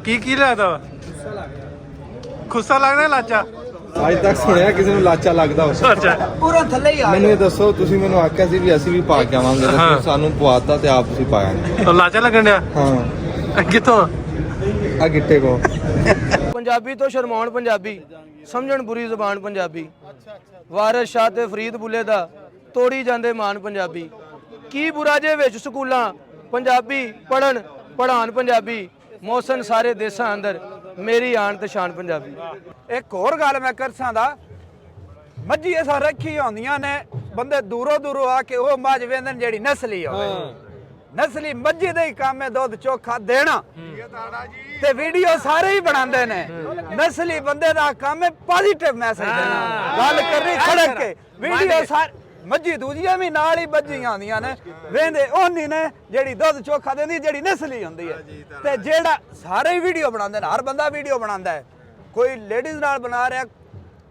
ਕੀ ਲੱਗਦਾ ਵਾ? ਗੁੱਸਾ ਲੱਗਦਾ ਲਾਚਾ? ਅੱਜ ਤੱਕ ਸੁਣਿਆ ਕਿਸੇ ਨੂੰ ਲਾਚਾ ਲੱਗਦਾ ਉਸ ਅੱਛਾ ਪੂਰਾ ਥੱਲੇ ਹੀ ਆ ਮੈਨੂੰ ਇਹ ਦੱਸੋ, ਤੁਸੀਂ ਮੈਨੂੰ ਆਖਿਆ ਸੀ ਵੀ ਅਸੀਂ ਵੀ ਪਾ ਕੇ ਆਵਾਂਗੇ, ਤੁਸੀਂ ਸਾਨੂੰ ਪਵਾਤਾ ਤੇ ਆਪ ਤੁਸੀਂ ਪਾਇਆ ਨਹੀਂ। ਲਾਚਾ ਲੱਗਣ ਡਿਆ? ਹਾਂ ਕਿੱਥੋਂ? ਆ ਗਿੱਟੇ ਕੋ ਪੰਜਾਬੀ ਤੋਂ ਸ਼ਰਮਾਉਣ ਪੰਜਾਬੀ, ਸਮਝਣ ਬੁਰੀ ਜ਼ੁਬਾਨ ਪੰਜਾਬੀ। ਵਾਰਿਸ ਸ਼ਾਹ ਤੇ ਫਰੀਦ ਬੁੱਲੇ ਦਾ ਤੋੜੀ ਜਾਂਦੇ ਮਾਨ ਪੰਜਾਬੀ। ਕੀ ਬੁਰਾ ਜੇ ਵਿੱਚ ਸਕੂਲਾਂ ਪੰਜਾਬੀ ਪੜ੍ਹਾਉਣ ਪੰਜਾਬੀ। ਮੌਸਮ ਸਾਰੇ ਦੇਸ਼ਾਂ ਅੰਦਰ ਮੇਰੀ ਆਣ ਤੇ ਸ਼ਾਨ ਪੰਜਾਬੀ। ਇੱਕ ਹੋਰ ਗੱਲ ਮੈਂ ਕਰਸਾਂ ਦਾ, ਮੱਝੀ ਐਸਾ ਰੱਖੀ ਹੁੰਦੀਆਂ ਨੇ ਬੰਦੇ ਦੂਰੋਂ ਆ ਕੇ ਉਹ ਮੱਝ ਵੇਂਦੇ ਨੇ ਜਿਹੜੀ ਨਸਲੀ ਹੋਵੇ। ਨਸਲੀ ਮੱਝੀ ਦਾ ਹੀ ਕੰਮ ਹੈ ਦੁੱਧ ਚੋਖਾ ਦੇਣਾ ਤੇ ਵੀਡੀਓ ਸਾਰੇ ਹੀ ਬਣਾਉਂਦੇ ਨੇ। ਨਸਲੀ ਬੰਦੇ ਦਾ ਕੰਮ ਹੈ ਪੋਜ਼ਿਟਿਵ ਮੈਸੇਜ ਦੇਣਾ, ਗੱਲ ਕਰਨੀ ਖੜਕ ਕੇ। ਵੀਡੀਓ ਸਾਰੇ ਮੱਝੀ ਦੂਜੀਆਂ ਵੀ ਨਾਲ ਹੀ ਬੱਝੀਆਂ ਆਉਂਦੀਆਂ ਨੇ, ਵੇਂਦੇ ਉਹਨੀ ਨੇ ਜਿਹੜੀ ਦੁੱਧ ਚੋਖਾ ਦਿੰਦੀ, ਜਿਹੜੀ ਨਸਲੀ ਹੁੰਦੀ ਹੈ। ਤੇ ਜਿਹੜਾ ਸਾਰੇ ਹੀ ਵੀਡੀਓ ਬਣਾਉਂਦੇ ਨੇ, ਹਰ ਬੰਦਾ ਵੀਡੀਓ ਬਣਾਉਂਦਾ ਹੈ। ਕੋਈ ਲੇਡੀਜ਼ ਨਾਲ ਬਣਾ ਰਿਹਾ,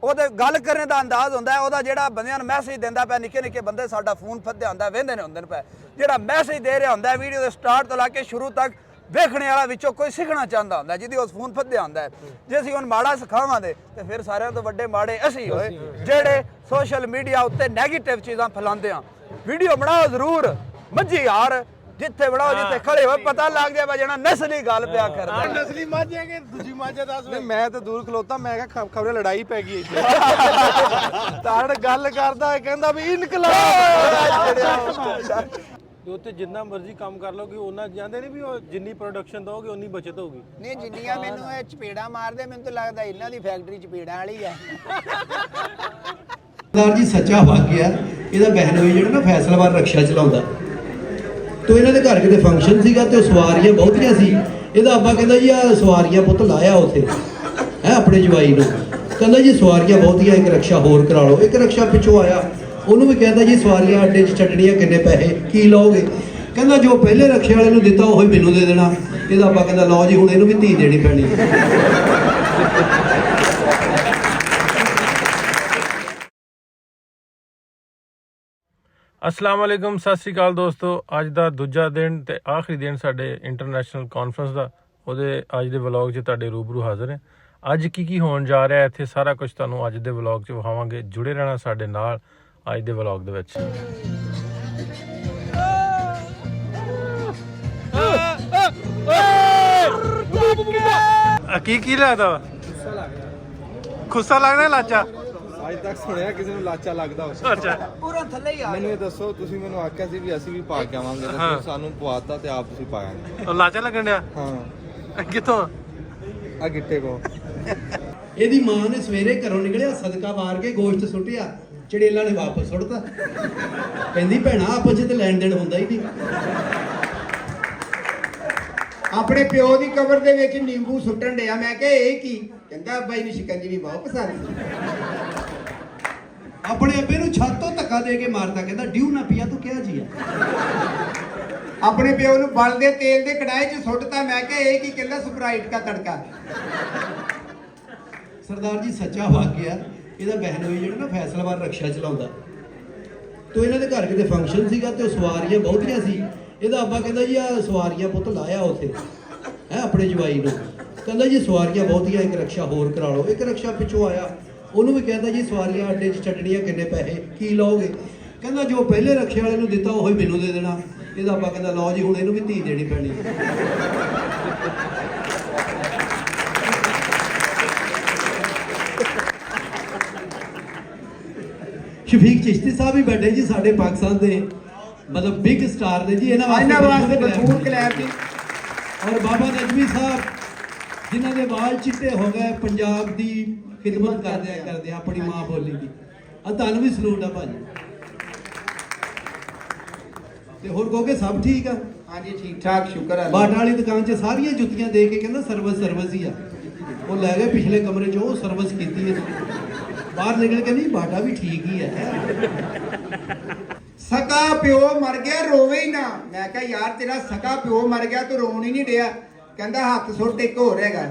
ਉਹਦੇ ਗੱਲ ਕਰਨ ਦਾ ਅੰਦਾਜ਼ ਹੁੰਦਾ ਹੈ, ਉਹਦਾ ਜਿਹੜਾ ਬੰਦਿਆਂ ਨੂੰ ਮੈਸੇਜ ਦਿੰਦਾ ਪਿਆ। ਨਿੱਕੇ ਬੰਦੇ ਸਾਡਾ ਫੋਨ ਫੱਦਿਆ ਹੁੰਦਾ, ਵੇਂਦੇ ਨੇ ਹੁੰਦੇ ਨੇ ਪਏ, ਜਿਹੜਾ ਮੈਸੇਜ ਦੇ ਰਿਹਾ ਹੁੰਦਾ ਵੀਡੀਓ ਦੇ ਸਟਾਰਟ ਤੋਂ ਲਾ ਕੇ ਸ਼ੁਰੂ ਤੱਕ, ਵੇਖਣੇ ਵਾਲਾ ਵਿੱਚੋਂ ਕੋਈ ਸਿੱਖਣਾ ਚਾਹੁੰਦਾ ਹੁੰਦਾ, ਜਿਹਦੀ ਉਸ ਫੋਨ ਫੱਦਿਆ ਹੁੰਦਾ। ਜੇ ਅਸੀਂ ਹੁਣ ਮਾੜਾ ਸਿਖਾਵਾਂਗੇ ਤੇ ਫਿਰ ਸਾਰਿਆਂ ਤੋਂ ਵੱਡੇ ਮਾੜੇ ਅਸੀਂ ਹੋਏ, ਜਿਹੜੇ ਸੋਸ਼ਲ ਮੀਡੀਆ ਉੱਤੇ ਨੈਗੇਟਿਵ ਚੀਜ਼ਾਂ ਫੈਲਾਉਂਦੇ ਆ। ਵੀਡੀਓ ਬਣਾਓ ਜ਼ਰੂਰ, ਮੱਝੀ ਯਾਰ ਜਿੱਥੇ ਬਣਾਓ, ਜਿੱਥੇ ਖੜੇ ਹੋਏ ਪਤਾ ਲੱਗ ਜਾਵੇ ਜਿਹੜਾ ਨਸਲੀ ਗੱਲ ਪਿਆ ਕਰਦਾ। ਨਸਲੀ ਮੱਝ ਹੈ ਕਿ ਦੂਜੀ ਮੱਝ ਹੈ? ਦੱਸ। ਮੈਂ ਤਾਂ ਦੂਰ ਖਲੋਤਾ, ਮੈਂ ਕਿਹਾ ਖਬਰੇ ਲੜਾਈ ਪੈ ਗਈ ਇੱਥੇ। ਤਾੜ ਗੱਲ ਕਰਦਾ ਹੈ, ਕਹਿੰਦਾ ਵੀ ਇਨਕਲਾਬ। ਉੱਤੇ ਜਿੰਨਾ ਮਰਜ਼ੀ ਕੰਮ ਕਰ ਲੋਗੇ ਉਹਨਾਂ ਜਾਂਦੇ ਨਹੀਂ ਵੀ ਉਹ ਜਿੰਨੀ ਪ੍ਰੋਡਕਸ਼ਨ ਦੋਗੇ ਉਨੀ ਬਚਤ ਹੋਊਗੀ। ਨਹੀਂ ਜਿੰਨੀਆਂ ਮੈਨੂੰ ਇਹ ਚਪੇੜਾ ਮਾਰਦੇ, ਮੈਨੂੰ ਤਾਂ ਲੱਗਦਾ ਇਹਨਾਂ ਦੀ ਫੈਕਟਰੀ ਚਪੇੜਾਂ ਵਾਲੀ ਆ। ਸਰਦਾਰ ਜੀ ਸੱਚਾ ਵਾਕਿਆ, ਇਹਦਾ ਬਹਿਨੋਈ ਜਿਹੜਾ ਨਾ ਫੈਸਲਾਬਾਦ ਰਕਸ਼ਾ ਚਲਾਉਂਦਾ, ਤੋ ਇਹਨਾਂ ਦੇ ਘਰ ਕਿਤੇ ਫੰਕਸ਼ਨ ਸੀਗਾ ਤੇ ਸਵਾਰੀਆਂ ਬਹੁਤੀਆਂ ਸੀ। ਇਹਦਾ ਅੱਬਾ ਕਹਿੰਦਾ ਜੀ ਆ ਸਵਾਰੀਆਂ ਪੁੱਤ ਲਾਇਆ ਉੱਥੇ ਹੈ ਆਪਣੇ ਜਵਾਈ ਨੂੰ, ਕਹਿੰਦਾ ਜੀ ਸਵਾਰੀਆਂ ਬਹੁਤੀਆਂ, ਇੱਕ ਰਕਸ਼ਾ ਹੋਰ ਕਰਾ ਲਓ। ਇੱਕ ਰਕਸ਼ਾ ਪਿੱਛੋਂ ਆਇਆ, ਉਹਨੂੰ ਵੀ ਕਹਿੰਦਾ ਜੀ ਸਵਾਰੀਆਂ ਅੱਡੇ 'ਚ ਛੱਡਣੀਆਂ ਕਿੰਨੇ ਪੈਸੇ ਕੀ ਲਓਗੇ? ਕਹਿੰਦਾ ਜੋ ਪਹਿਲੇ ਰਕਸ਼ੇ ਵਾਲੇ ਨੂੰ ਦਿੱਤਾ ਉਹ ਹੀ ਮੈਨੂੰ ਦੇ ਦੇਣਾ। ਇਹਦਾ ਅੱਬਾ ਕਹਿੰਦਾ ਲਓ ਜੀ ਹੁਣ ਇਹਨੂੰ ਵੀ ਧੀ ਦੇਣੀ ਪੈਣੀ। अस्सलाम वालेकुम, सत श्री अकाल दोस्तों। अज का दूजा दिन ते आखिरी दिन साडे इंटरनेशनल कॉन्फ्रेंस का, ਉਹਦੇ ਅੱਜ ਦੇ ਵਲੌਗ 'ਚ ਤੁਹਾਡੇ ਰੂਬਰੂ ਹਾਜ਼ਰ ਹਾਂ। ਅੱਜ ਕੀ ਹੋਣ ਜਾ ਰਿਹਾ ਇੱਥੇ ਸਾਰਾ ਕੁਝ ਤੁਹਾਨੂੰ ਅੱਜ ਦੇ ਵਲੌਗ 'ਚ ਵਿਖਾਵਾਂਗੇ। ਜੁੜੇ ਰਹਿਣਾ ਸਾਡੇ ਨਾਲ ਅੱਜ ਦੇ ਵਲੌਗ ਦੇ ਵਿੱਚ। ਕੀ ਲੱਗਦਾ ਵਾ? ਗੁੱਸਾ ਲੱਗਦਾ ਲਾਚਾ? ਅੱਜ ਤੱਕ ਸੁਣਿਆ ਕਿਸੇ ਨੂੰ ਲਾਚਾ ਲੱਗਦਾ ਉਸ ਅੱਛਾ ਪੂਰਾ ਥੱਲੇ ਹੀ ਆ। ਮੈਨੂੰ ਇਹ ਦੱਸੋ, ਤੁਸੀਂ ਮੈਨੂੰ ਆਖਿਆ ਸੀ ਵੀ ਅਸੀਂ ਵੀ ਪਾ ਕੇ ਆਵਾਂਗੇ, ਤੁਸੀਂ ਸਾਨੂੰ ਪਵਾਤਾ ਤੇ ਆਪ ਤੁਸੀਂ ਪਾਇਆ ਨਹੀਂ। ਲਾਚਾ ਲੱਗਣ ਡਿਆ? ਹਾਂ ਕਿੱਥੋਂ? ਆ ਗਿੱਟੇ ਕੋ ਇਹਦੀ ਮਾਂ ਨੇ ਸਵੇਰੇ ਘਰੋਂ ਨਿਕਲਿਆ, ਸਦਕਾ ਮਾਰ ਕੇ ਗੋਸ਼ਤ ਸੁੱਟਿਆ, ਚੜੇਲਾਂ ਨੇ ਵਾਪਸ ਸੁੱਟਤਾ। ਕਹਿੰਦੀ ਭੈਣਾ ਆਪਸ 'ਚ ਤੇ ਲੈਣ ਦੇਣ ਹੁੰਦਾ ਹੀ ਨਹੀਂ। ਆਪਣੇ ਪਿਓ ਦੀ ਕਬਰ ਦੇ ਵਿੱਚ ਨਿੰਬੂ ਸੁੱਟਣ ਡਿਆ। ਮੈਂ ਕਿਹਾ ਇਹ ਕੀ? ਕਹਿੰਦਾ ਬਾਈ ਨੂੰ ਸ਼ਿਕੰਜਵੀ ਬਹੁਤ ਪਸੰਦ। ਆਪਣੇ ਅੱਬੇ ਨੂੰ ਛੱਤ ਤੋਂ ਧੱਕਾ ਦੇ ਕੇ ਮਾਰਦਾ, ਕਹਿੰਦਾ ਡਿਊ ਨਾ ਪੀਆ ਤੂੰ ਕਿਹਾ ਜੀ ਆ। ਆਪਣੇ ਪਿਓ ਨੂੰ ਬਲਦੇ ਤੇਲ ਦੇ ਕੜਾਹੇ 'ਚ ਸੁੱਟਤਾ। ਮੈਂ ਕਿਹਾ ਇਹ ਕੀ? ਕਹਿੰਦਾ ਸਪਰਾਈਟ ਦਾ ਤੜਕਾ। ਸਰਦਾਰ ਜੀ ਸੱਚਾ ਵਾਕਿਆ, ਇਹਦਾ ਬਹਿਨੋਈ ਜਿਹੜਾ ਨਾ ਫੈਸਲਾਬਾਦ ਰਕਸ਼ਾ ਚਲਾਉਂਦਾ, ਤੋ ਇਹਨਾਂ ਦੇ ਘਰ ਕਿਤੇ ਫੰਕਸ਼ਨ ਸੀਗਾ ਤੇ ਸਵਾਰੀਆਂ ਬਹੁਤੀਆਂ ਸੀ। ਇਹਦਾ ਅੱਬਾ ਕਹਿੰਦਾ ਜੀ ਆ ਸਵਾਰੀਆਂ ਪੁੱਤ ਲਾਇਆ ਉੱਥੇ ਹੈ ਆਪਣੇ ਜਵਾਈ ਨੂੰ, ਕਹਿੰਦਾ ਜੀ ਸਵਾਰੀਆਂ ਬਹੁਤੀਆਂ, ਇੱਕ ਰਕਸ਼ਾ ਹੋਰ ਕਰਾ ਲਓ। ਇੱਕ ਰਕਸ਼ਾ ਪਿੱਛੋਂ ਆਇਆ, ਉਹਨੂੰ ਵੀ ਕਹਿੰਦਾ ਜੀ ਸਵਾਰੀਆਂ ਅੱਡੇ 'ਚ ਛੱਡਣੀਆਂ ਕਿੰਨੇ ਪੈਸੇ ਕੀ ਲਓਗੇ? ਕਹਿੰਦਾ ਜੋ ਪਹਿਲੇ ਰਕਸ਼ੇ ਵਾਲੇ ਨੂੰ ਦਿੱਤਾ ਉਹ ਹੀ ਮੈਨੂੰ ਦੇ ਦੇਣਾ। ਇਹਦਾ ਅੱਬਾ ਕਹਿੰਦਾ ਲਓ ਜੀ ਹੁਣ ਇਹਨੂੰ ਵੀ ਧੀ ਦੇਣੀ ਪੈਣੀ। ਸ਼ਫੀਕ ਚਿਸ਼ਤੀ ਸਾਹਿਬ ਵੀ ਬੈਠੇ ਜੀ, ਸਾਡੇ ਪਾਕਿਸਤਾਨ ਦੇ ਮਤਲਬ ਬਿਗ ਸਟਾਰ ਨੇ ਜੀ। ਇਹਨਾਂ ਵਾਸਤੇ ਭਰਪੂਰ ਕਲੈਪ ਦੀ। ਔਰ ਬਾਬਾ ਨਜਮੀ ਸਾਹਿਬ ਜਿਨ੍ਹਾਂ ਦੇ ਵਾਲ ਚਿੱਟੇ ਹੋ ਗਏ, ਪੰਜਾਬ ਦੀ ਖਿਦਮਤ ਕਰਦੇ ਆਪਣੀ ਮਾਂ ਬੋਲੀ ਦੀ। ਆ ਤੁਹਾਨੂੰ ਵੀ ਸਲੂਟ ਆ ਭਾਜੀ। ਤੇ ਹੋਰ ਕਹੋਗੇ ਸਭ ਠੀਕ ਆ? ਹਾਂਜੀ ਠੀਕ ਠਾਕ, ਸ਼ੁਕਰ ਹੈ। ਬਾਟਾ ਵਾਲੀ ਦੁਕਾਨ 'ਚ ਸਾਰੀਆਂ ਜੁੱਤੀਆਂ ਦੇ ਕੇ ਕਹਿੰਦਾ ਸਰਵਿਸ ਹੀ ਆ। ਉਹ ਲੈ ਗਏ ਪਿਛਲੇ ਕਮਰੇ 'ਚ, ਉਹ ਸਰਵਿਸ ਕੀਤੀ ਹੈ। ਬਾਹਰ ਨਿਕਲ ਕੇ ਨਹੀਂ, ਬਾਟਾ ਵੀ ਠੀਕ ਹੀ ਹੈ। ਸਕਾ ਪਿਓ ਮਰ ਗਿਆ ਰੋਵੇ ਹੀ ਨਾ। ਮੈਂ ਕਿਹਾ ਯਾਰ ਤੇਰਾ ਸਕਾ ਪਿਓ ਮਰ ਗਿਆ ਤੂੰ ਰੋਣ ਹੀ ਨਹੀਂ ਡਿਆ। ਕਹਿੰਦਾ ਹੱਥ ਸੁੱਟ ਇੱਕ ਹੋਰ ਹੈਗਾ।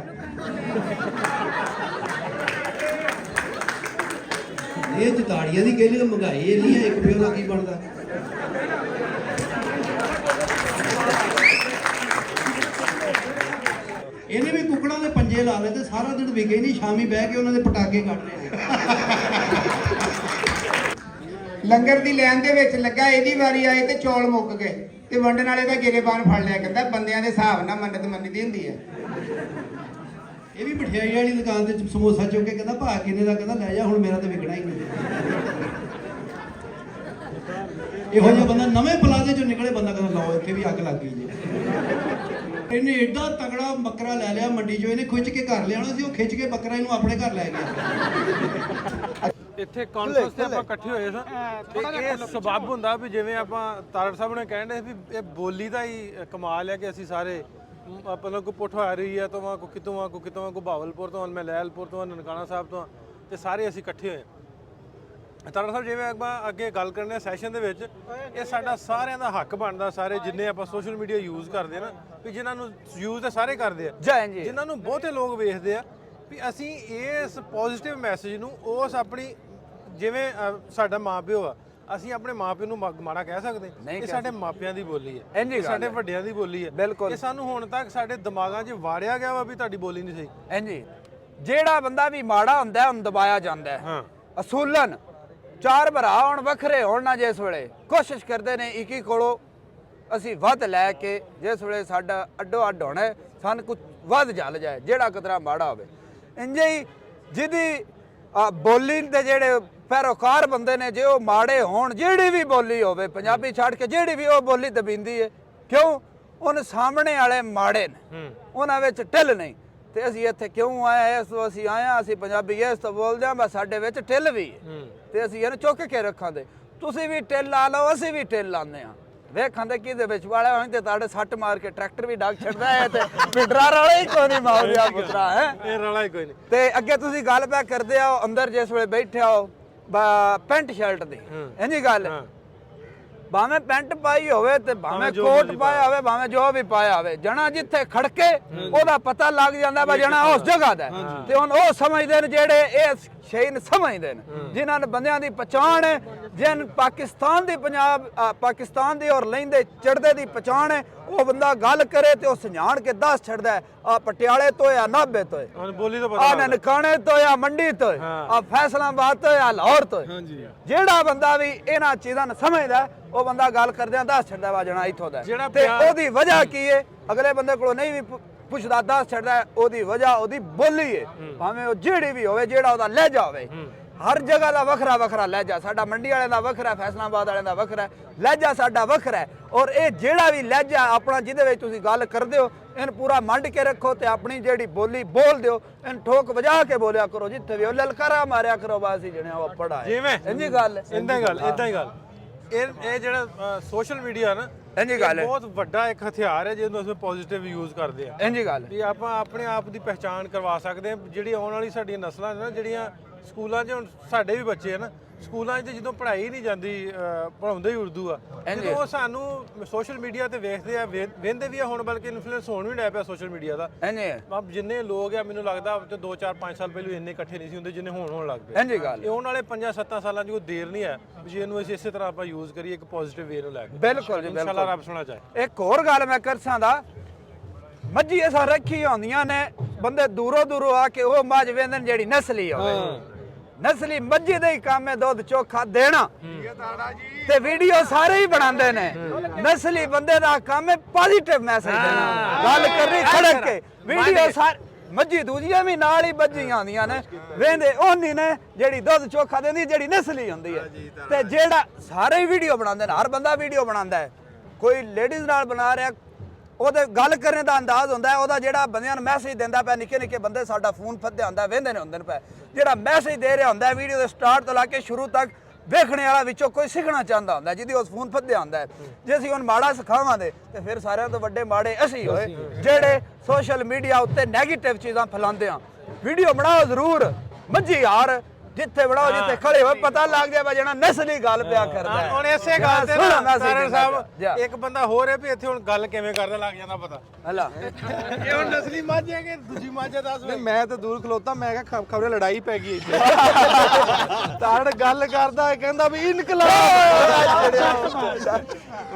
ਇਹ ਜਤਾੜੀਆਂ ਦੀ ਕਹਿੰਦੀ ਤਾਂ ਮਹਿੰਗਾਈ ਇਹ ਨਹੀਂ ਹੈ, ਇੱਕ ਪਿਓ ਦਾ ਕੀ ਬਣਦਾ। ਇਹਨੇ ਵੀ ਕੁੱਕੜਾਂ ਦੇ ਪੰਜੇ ਲਾ ਲਏ ਤੇ ਸਾਰਾ ਦਿਨ ਵਿਕੇ ਨਹੀਂ, ਸ਼ਾਮੀ ਬਹਿ ਕੇ ਉਹਨਾਂ ਦੇ ਪਟਾਕੇ ਕੱਢ ਲਏ ਨੇ। ਲੰਗਰ ਦੀ ਲਾਈਨ ਦੇ ਵਿੱਚ ਲੱਗਾ, ਇਹਦੀ ਵਾਰੀ ਆਏ ਤੇ ਚੌਲ ਮੁੱਕ ਗਏ ਤੇ ਵੰਡਣ ਵਾਲੇ ਦਾ ਗੇਰੇਬਾਨ ਫੜ ਲਿਆ, ਕਹਿੰਦਾ ਬੰਦਿਆਂ ਦੇ ਹਿਸਾਬ ਨਾਲ ਮੰਨਤ ਮੰਨੀਦੀ ਹੁੰਦੀ ਹੈ। ਇਹ ਵੀ ਮਠਿਆਈ ਵਾਲੀ ਦੁਕਾਨ ਤੇ ਸਮੋਸਾ ਚੁੱਕ ਕੇ ਕਹਿੰਦਾ ਭਾ ਕਿੰਨੇ ਦਾ, ਕਹਿੰਦਾ ਲੈ ਜਾ ਹੁਣ ਮੇਰਾ ਤਾਂ ਵਿਕਣਾ ਹੀ ਨਹੀਂ। ਇਹੋ ਜਿਹਾ ਬੰਦਾ ਨਵੇਂ ਪਲਾਜ਼ੇ ਚੋਂ ਨਿਕਲੇ, ਬੰਦਾ ਕਹਿੰਦਾ ਲਓ ਇੱਥੇ ਵੀ ਅੱਗ ਲੱਗ ਗਈ ਜੀ। ਇਹਨੇ ਏਡਾ ਤਗੜਾ ਬੱਕਰਾ ਲੈ ਲਿਆ ਮੰਡੀ ਚੋਂ, ਇਹਨੇ ਖਿੱਚ ਕੇ ਘਰ ਲਿਆਉਣਾ ਸੀ, ਉਹ ਖਿੱਚ ਕੇ ਬੱਕਰਾ ਇਹਨੂੰ ਆਪਣੇ ਘਰ ਲੈ ਗਿਆ। ਇੱਥੇ ਕਾਨਫਰੰਸ ਤੇ ਆਪਾਂ ਇਕੱਠੇ ਹੋਏ ਸਾਂ ਤੇ ਇਹ ਸਬਬ ਹੁੰਦਾ ਵੀ ਜਿਵੇਂ ਆਪਾਂ ਤਾਰੜ ਸਾਹਿਬ ਨੇ ਕਹਿੰਦੇ ਵੀ ਇਹ ਬੋਲੀ ਦਾ ਹੀ ਕਮਾਲ ਹੈ ਕਿ ਅਸੀਂ ਸਾਰੇ ਆਪਾਂ ਕੋ ਪੋਠੋਹਾਰੀ ਹੈ ਤੋਂ ਕੋ ਕਿਤੋਂ ਕੋ ਭਾਵਲਪੁਰ ਤੋਂ ਮੈਂ ਲੈਲਪੁਰ ਤੋਂ ਨਨਕਾਣਾ ਸਾਹਿਬ ਤੋਂ ਤੇ ਸਾਰੇ ਅਸੀਂ ਇਕੱਠੇ ਹੋਏ। ਤਾਰੜ ਸਾਹਿਬ ਜਿਵੇਂ ਆਪਾਂ ਅੱਗੇ ਗੱਲ ਕਰਨੇ ਸੈਸ਼ਨ ਦੇ ਵਿੱਚ, ਇਹ ਸਾਡਾ ਸਾਰਿਆਂ ਦਾ ਹੱਕ ਬਣਦਾ, ਸਾਰੇ ਜਿੰਨੇ ਆਪਾਂ ਸੋਸ਼ਲ ਮੀਡੀਆ ਯੂਜ਼ ਕਰਦੇ ਨਾ, ਵੀ ਜਿਨ੍ਹਾਂ ਨੂੰ ਯੂਜ਼ ਤਾਂ ਸਾਰੇ ਕਰਦੇ ਆ, ਜੈ ਜੀ। ਜਿਨ੍ਹਾਂ ਨੂੰ ਬਹੁਤੇ ਲੋਕ ਵੇਖਦੇ ਆ, ਵੀ ਅਸੀਂ ਇਸ ਪੋਜ਼ਿਟਿਵ ਮੈਸੇਜ ਨੂੰ ਉਸ ਆਪਣੀ ਜਿਵੇਂ ਸਾਡਾ ਮਾਪਿਓ ਆ, ਅਸੀਂ ਆਪਣੇ ਮਾਪਿਓ ਨੂੰ ਮਾੜਾ ਕਹਿ ਸਕਦੇ? ਇਹ ਸਾਡੇ ਮਾਪਿਆਂ ਦੀ ਬੋਲੀ ਹੈ, ਇਹ ਸਾਡੇ ਵੱਡਿਆਂ ਦੀ ਬੋਲੀ ਹੈ। ਇਹ ਸਾਨੂੰ ਹੁਣ ਤੱਕ ਸਾਡੇ ਦਿਮਾਗਾਂ 'ਚ ਵਾੜਿਆ ਗਿਆ ਵਾ ਵੀ ਤੁਹਾਡੀ ਬੋਲੀ ਨਹੀਂ ਸਹੀ। ਹਾਂਜੀ, ਜਿਹੜਾ ਬੰਦਾ ਵੀ ਮਾੜਾ ਹੁੰਦਾ ਉਹਨੂੰ ਦਬਾਇਆ ਜਾਂਦਾ ਹੈ। ਅਸੂਲਨ ਚਾਰ ਭਰਾ ਹੁਣ ਵੱਖਰੇ ਹੋਣ ਨਾ, ਜਿਸ ਵੇਲੇ ਕੋਸ਼ਿਸ਼ ਕਰਦੇ ਨੇ ਇੱਕ ਹੀ ਕੋਲੋਂ ਅਸੀਂ ਵੱਧ ਲੈ ਕੇ, ਜਿਸ ਵੇਲੇ ਸਾਡਾ ਅੱਡੋ ਅੱਡ ਹੋਣਾ ਸਾਨੂੰ ਕੁਝ ਵੱਧ ਜਲ ਜਾਏ, ਜਿਹੜਾ ਕਤਰਾ ਮਾੜਾ ਹੋਵੇ। ਇੰਜੇ ਹੀ ਜਿਹਦੀ ਬੋਲੀ ਦੇ ਜਿਹੜੇ ਪੈਰੋਕਾਰ ਬੰਦੇ ਨੇ, ਜੇ ਉਹ ਮਾੜੇ ਹੋਣ, ਜਿਹੜੀ ਵੀ ਬੋਲੀ ਹੋਵੇ ਪੰਜਾਬੀ ਛੱਡ ਕੇ ਜਿਹੜੀ ਵੀ ਉਹ ਬੋਲੀ ਦਬਿੰਦੀ ਹੈ, ਕਿਉਂ? ਉਹਨ ਸਾਹਮਣੇ ਵਾਲੇ ਮਾੜੇ ਨੇ, ਉਹਨਾਂ ਵਿੱਚ ਢਿੱਲ ਨਹੀਂ। ਤੇ ਅਸੀਂ ਇੱਥੇ ਕਿਉਂ ਆਏ? ਇਸ ਤੋਂ ਅਸੀਂ ਆਏ, ਅਸੀਂ ਪੰਜਾਬੀ ਇਸ ਤੋਂ ਬੋਲਦੇ ਹਾਂ, ਬਸ ਸਾਡੇ ਵਿੱਚ ਢਿੱਲ ਵੀ ਹੈ ਤੇ ਅਸੀਂ ਇਹਨੂੰ ਚੁੱਕ ਕੇ ਰੱਖਾਂਗੇ। ਤੁਸੀਂ ਵੀ ਢਿੱਲ ਲਾ ਲਓ, ਅਸੀਂ ਵੀ ਢਿੱਲ ਲਾਉਂਦੇ ਹਾਂ। ਵੇਖਾਂਦੇ ਕਿਹਦੇ ਵਿੱਚ ਵਾਲੇ ਹੋਣ ਤੇ ਤੁਹਾਡੇ ਸੱਟ ਮਾਰ ਕੇ ਟਰੈਕਟਰ ਵੀ ਡਾਕ ਛੱਡਦਾ ਹੈ ਤੇ ਪਿੰਡਰਾ ਰੌਲਾ ਹੀ ਕੋਈ ਨਹੀਂ ਮਾਰਿਆ ਪੁੱਤਰਾ ਹੈ, ਇਹ ਰੌਲਾ ਹੀ ਕੋਈ ਨਹੀਂ। ਤੇ ਅੱਗੇ ਤੁਸੀਂ ਗੱਲ ਪੈ ਕਰਦੇ ਹੋ ਅੰਦਰ ਜਿਸ ਵੇਲੇ ਬੈਠੇ ਹੋ ਪੈਂਟ ਸ਼ਰਟ ਦੀ, ਇੰਨੀ ਗੱਲ ਭਾਵੇਂ ਪੈਂਟ ਪਾਈ ਹੋਵੇ ਤੇ ਭਾਵੇਂ ਕੋਟ ਪਾਇਆ ਹੋਵੇ, ਭਾਵੇਂ ਜੋ ਵੀ ਪਾਇਆ ਹੋਵੇ, ਜਣਾ ਜਿੱਥੇ ਖੜਕੇ ਉਹਦਾ ਪਤਾ ਲੱਗ ਜਾਂਦਾ ਵਾ ਜਣਾ ਉਸ ਜਗ੍ਹਾ ਦਾ। ਤੇ ਹੁਣ ਉਹ ਸਮਝਦੇ ਨੇ ਜਿਹੜੇ ਇਸ ਸ਼ੈ ਨੂੰ ਸਮਝਦੇ ਨੇ, ਜਿਨ੍ਹਾਂ ਨੇ ਬੰਦਿਆਂ ਦੀ ਪਛਾਣ ਹੈ, ਜਿਨ ਪਾਕਿਸਤਾਨ ਦੀ ਪਾਕਿਸਤਾਨ ਦੀ ਔਰ ਲੈਂਦੇ ਚੜਦੇ ਦੀ ਪਛਾਣ ਹੈ, ਉਹ ਬੰਦਾ ਗੱਲ ਕਰੇ ਤੇ ਉਹ ਸੁਝਾਣ ਕੇ ਦੱਸ ਛੱਡਦਾ ਆ ਪਟਿਆਲੇ ਤੋਂ ਆ ਨਾਭੇ ਤੋਂ ਬੋਲੀ ਤੋਂ ਆ ਨਨਕਾਣੇ ਤੋਂ ਆ ਮੰਡੀ ਤੋਂ ਆ ਫੈਸਲਾਬਾਦ ਤੋਂ ਆ ਲਾਹੌਰ ਤੋਂ। ਜਿਹੜਾ ਬੰਦਾ ਵੀ ਇਹਨਾਂ ਚੀਜ਼ਾਂ ਨੂੰ ਸਮਝਦਾ ਉਹ ਬੰਦਾ ਗੱਲ ਕਰਦਿਆਂ ਦੱਸ ਛੱਡਦਾ ਵਾ ਜਣਾ ਇੱਥੋਂ ਦਾ, ਤੇ ਉਹਦੀ ਵਜ੍ਹਾ ਕੀ ਹੈ ਅਗਲੇ ਬੰਦੇ ਕੋਲੋਂ ਨਹੀਂ ਵੀ ਪੁੱਛਦਾ, ਦੱਸ ਛੱਡਦਾ ਉਹਦੀ ਵਜ੍ਹਾ ਉਹਦੀ ਬੋਲੀ ਹੈ, ਭਾਵੇਂ ਉਹ ਜਿਹੜੀ ਵੀ ਹੋਵੇ, ਜਿਹੜਾ ਉਹਦਾ ਲਹਿਜਾ ਹੋਵੇ। ਹਰ ਜਗ੍ਹਾ ਦਾ ਵੱਖਰਾ ਵੱਖਰਾ ਲਹਿਜਾ, ਸਾਡਾ ਮੰਡੀ ਵਾਲਿਆਂ ਦਾ ਵੱਖਰਾ, ਫੈਸਲਾਬਾਦ ਵਾਲਿਆਂ ਦਾ ਵੱਖਰਾ ਲਹਿਜਾ, ਸਾਡਾ ਵੱਖਰਾ ਹੈ। ਔਰ ਇਹ ਜਿਹੜਾ ਵੀ ਲਹਿਜਾ ਆਪਣਾ ਜਿਹਦੇ ਵਿੱਚ ਤੁਸੀਂ ਗੱਲ ਕਰਦੇ ਹੋ, ਇਹਨੂੰ ਪੂਰਾ ਮੰਡ ਕੇ ਰੱਖੋ ਤੇ ਆਪਣੀ ਜਿਹੜੀ ਬੋਲੀ ਬੋਲ ਦਿਓ, ਇਹਨੂੰ ਠੋਕ ਵਜਾ ਕੇ ਬੋਲਿਆ ਕਰੋ, ਜਿੱਥੇ ਵੀ ਉਹ ਲਲਕਾਰਾ ਮਾਰਿਆ ਕਰੋ, ਬਾਸੀ ਜਣੇ ਉਹ ਪੜਾ ਜਿਵੇਂ ਇੰਨੀ ਗੱਲ ਇਦਾਂ ਹੀ ਗੱਲ। ਇਹ ਜਿਹੜਾ ਸੋਸ਼ਲ ਮੀਡੀਆ ਨਾ, ਇੰਨੀ ਗੱਲ ਹੈ, ਬਹੁਤ ਵੱਡਾ ਇੱਕ ਹਥਿਆਰ ਹੈ ਜਿਹਨੂੰ ਅਸੀਂ ਪੋਜ਼ਿਟਿਵ ਯੂਜ਼ ਕਰਦੇ ਆ। ਇੰਨੀ ਗੱਲ ਵੀ ਆਪਾਂ ਆਪਣੇ ਆਪ ਦੀ ਪਹਿਚਾਣ ਕਰਵਾ ਸਕਦੇ ਹਾਂ। ਜਿਹੜੀ ਆਉਣ ਵਾਲੀ ਸਾਡੀਆਂ ਨਸਲਾਂ ਨੇ ਨਾ, ਜਿਹੜੀਆਂ ਸਕੂਲਾਂ 'ਚ ਹੁਣ ਸਾਡੇ ਵੀ ਬੱਚੇ ਆ ਨਾ, ਸਕੂਲਾਂ 'ਚ ਜਦੋਂ ਪੜ੍ਹਾਈ ਨਹੀਂ ਜਾਂਦੀ, ਪੜ੍ਹਾਉਂਦੇ ਹੀ ਉਰਦੂ ਆ, ਜਦੋਂ ਉਹ ਸਾਨੂੰ ਸੋਸ਼ਲ ਮੀਡੀਆ ਤੇ ਵੇਖਦੇ ਆ, ਵੇਖਦੇ ਵੀ ਆ ਹੁਣ, ਬਲਕਿ ਇਨਫਲੂਐਂਸ ਹੋਣ ਵੀ ਡਿਆ ਪਿਆ ਸੋਸ਼ਲ ਮੀਡੀਆ ਦਾ। ਆਪ ਜਿੰਨੇ ਲੋਕ ਆ, ਮੈਨੂੰ ਲੱਗਦਾ 2 4 5 ਸਾਲ ਪਹਿਲਾਂ ਇੰਨੇ ਇਕੱਠੇ ਨਹੀਂ ਸੀ ਹੁੰਦੇ ਜਿੰਨੇ ਹੋਣ ਲੱਗ ਪਏ। ਇੰਨੀ ਗੱਲ ਇਹ ਆਉਣ ਵਾਲੇ 5 7 ਸਾਲਾਂ 'ਚ ਕੋਈ ਦੇਰ ਨਹੀਂ ਹੈ ਵੀ ਇਹਨੂੰ ਅਸੀਂ ਇਸੇ ਤਰ੍ਹਾਂ ਆਪਾਂ ਯੂਜ਼ ਕਰੀਏ ਇੱਕ ਪੋਜ਼ਿਟਿਵ ਵੇ ਨੂੰ ਲੈ ਕੇ। ਬਿਲਕੁਲ ਜੀ, ਇਨਸ਼ਾਅੱਲਾ ਰੱਬ ਸੁਣਾ ਚਾਹੇ। ਇੱਕ ਹੋਰ ਗੱਲ ਮੈਂ ਕਰਸਾਂ ਦਾ, ਮੱਝੀ ਐਸਾ ਰੱਖੀ ਹੁੰਦੀਆਂ ਨੇ, ਬੰਦੇ ਦੂਰੋਂ ਦੂਰੋਂ ਆ ਕੇ ਉਹ ਮੱਝ ਵੇਂਦੇ ਨੇ ਜਿਹੜੀ ਨਸਲੀ ਹੋਵੇ। ਨਸਲੀ ਮੱਝੀ ਦਾ ਹੀ ਕੰਮ ਹੈ ਦੁੱਧ ਚੋਖਾ ਦੇਣਾ, ਤੇ ਵੀਡੀਓ ਸਾਰੇ ਹੀ ਬਣਾਉਂਦੇ ਨੇ। ਨਸਲੀ ਬੰਦੇ ਦਾ ਕੰਮ ਹੈ ਪੋਜ਼ਿਟਿਵ ਮੈਸੇਜ ਦੇਣਾ, ਗੱਲ ਕਰਨੀ ਖੜਕ ਕੇ। ਵੀਡੀਓ ਸਾਰੇ ਮੱਝੀ ਦੂਜੀਆਂ ਵੀ ਨਾਲ ਹੀ ਬੱਝੀਆਂ ਆਉਂਦੀਆਂ ਨੇ, ਵੇਂਦੇ ਉਹਨੀ ਨੇ ਜਿਹੜੀ ਦੁੱਧ ਚੋਖਾ ਦਿੰਦੀ, ਜਿਹੜੀ ਨਸਲੀ ਹੁੰਦੀ ਹੈ। ਤੇ ਜਿਹੜਾ ਸਾਰੇ ਹੀ ਵੀਡੀਓ ਬਣਾਉਂਦੇ ਨੇ, ਹਰ ਬੰਦਾ ਵੀਡੀਓ ਬਣਾਉਂਦਾ ਹੈ, ਕੋਈ ਲੇਡੀਜ਼ ਨਾਲ ਬਣਾ ਰਿਹਾ, ਉਹਦੇ ਗੱਲ ਕਰਨ ਦਾ ਅੰਦਾਜ਼ ਹੁੰਦਾ ਹੈ, ਉਹਦਾ ਜਿਹੜਾ ਬੰਦਿਆਂ ਨੂੰ ਮੈਸੇਜ ਦਿੰਦਾ ਪਿਆ, ਨਿੱਕੇ ਨਿੱਕੇ ਬੰਦੇ ਸਾਡਾ ਫੋਨ ਫੱਦਿਆ ਹੁੰਦਾ, ਵੇਂਦੇ ਨੇ ਹੁੰਦੇ ਨੇ ਪਏ, ਜਿਹੜਾ ਮੈਸੇਜ ਦੇ ਰਿਹਾ ਹੁੰਦਾ ਵੀਡੀਓ ਦੇ ਸਟਾਰਟ ਤੋਂ ਲਾ ਕੇ ਸ਼ੁਰੂ ਤੱਕ, ਵੇਖਣੇ ਵਾਲਾ ਵਿੱਚੋਂ ਕੋਈ ਸਿੱਖਣਾ ਚਾਹੁੰਦਾ ਹੁੰਦਾ, ਜਿਹਦੀ ਉਸ ਫੋਨ ਫੱਦਿਆ ਹੁੰਦਾ ਹੈ। ਜੇ ਅਸੀਂ ਹੁਣ ਮਾੜਾ ਸਿਖਾਵਾਂਗੇ ਤੇ ਫਿਰ ਸਾਰਿਆਂ ਤੋਂ ਵੱਡੇ ਮਾੜੇ ਅਸੀਂ ਹੋਏ, ਜਿਹੜੇ ਸੋਸ਼ਲ ਮੀਡੀਆ ਉੱਤੇ ਨੈਗੇਟਿਵ ਚੀਜ਼ਾਂ ਫੈਲਾਉਂਦੇ ਆ। ਵੀਡੀਓ ਬਣਾਓ ਜ਼ਰੂਰ, ਮੱਝੀ ਯਾਰ ਜਿੱਥੇ ਬਣਾਓ, ਜਿੱਥੇ ਖੜੇ ਹੋਏ, ਪਤਾ ਲੱਗ ਜਾਏ ਬਈ ਜਿਹੜਾ ਨਸਲੀ ਗੱਲ ਪਿਆ ਕਰਦਾ ਹੈ। ਹੁਣ ਇਸੇ ਗੱਲ ਤੇ ਤਾਰੜ ਸਾਹਿਬ ਇੱਕ ਬੰਦਾ ਹੋਰ ਹੈ ਵੀ ਇੱਥੇ ਹੁਣ ਗੱਲ ਕਿਵੇਂ ਕਰਦਾ ਲੱਗ ਜਾਂਦਾ ਪਤਾ। ਹਲਾ ਇਹ ਹੁਣ ਨਸਲੀ ਮੱਝ ਹੈ ਕਿ ਦੂਜੀ ਮੱਝ ਹੈ ਦੱਸ। ਨਹੀਂ ਮੈਂ ਤਾਂ ਦੂਰ ਖਲੋਤਾ, ਮੈਂ ਕਿਹਾ ਖਬਰੇ ਲੜਾਈ ਪੈ ਗਈ ਇੱਥੇ। ਤਾੜ ਗੱਲ ਕਰਦਾ ਹੈ, ਕਹਿੰਦਾ ਵੀ ਇਨਕਲਾਬ।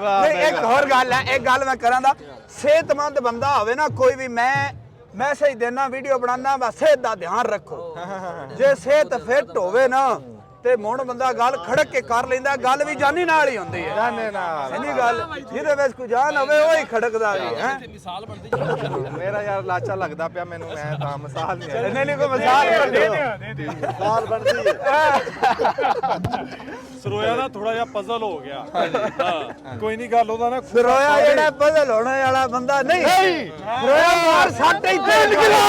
ਨਹੀਂ, ਇੱਕ ਹੋਰ ਗੱਲ ਹੈ, ਇੱਕ ਗੱਲ ਮੈਂ ਕਰਾਂ ਦਾ, ਸਿਹਤਮੰਦ ਬੰਦਾ ਹੋਵੇ ਨਾ ਕੋਈ ਵੀ, ਮੈਸੇਜ ਦੇਣਾ ਵੀਡੀਓ ਬਣਾਉਣਾ ਬਸ ਸਿਹਤ ਦਾ ਧਿਆਨ ਰੱਖੋ ਜੇ ਸਿਹਤ ਫਿੱਟ ਹੋਵੇ ਨਾ ਤੇ ਮੁੰਡ ਬੰਦਾ ਗੱਲ ਖੜਕ ਕੇ ਕਰ ਲੈਂਦਾ ਗੱਲ ਵੀ ਜਾਨੀ ਨਾਲ ਹੀ ਹੁੰਦੀ ਹੈ ਜਾਨੇ ਨਾਲ ਇੰਨੀ ਗੱਲ ਜਿਹਦੇ ਵਿੱਚ ਕੋਈ ਜਾਨ ਹੋਵੇ ਉਹ ਹੀ ਖੜਕਦਾ ਵੀ ਹੈ ਮੇਰਾ ਯਾਰ ਲਾਚਾ ਲੱਗਦਾ ਪਿਆ ਮੈਨੂੰ ਮੈਂ ਤਾਂ ਮਿਸਾਲ ਨਹੀਂ ਇਹਨੇ ਲਈ ਕੋਈ ਮਜ਼ਾਕ ਕਰਦੇ ਮਿਸਾਲ ਬਣਦੀ ਸਰੋਇਆ ਦਾ ਥੋੜਾ ਜਿਹਾ ਪਜ਼ਲ ਹੋ ਗਿਆ ਹਾਂ ਕੋਈ ਨਹੀਂ ਗੱਲ ਉਹਦਾ ਨਾ ਸਰੋਇਆ ਜਿਹੜਾ ਬਦਲ ਹੋਣੇ ਵਾਲਾ ਬੰਦਾ ਨਹੀਂ ਸਰੋਇਆ ਮਾਰ ਸਾਡੇ ਇੱਥੇ ਨਿਕਲਾ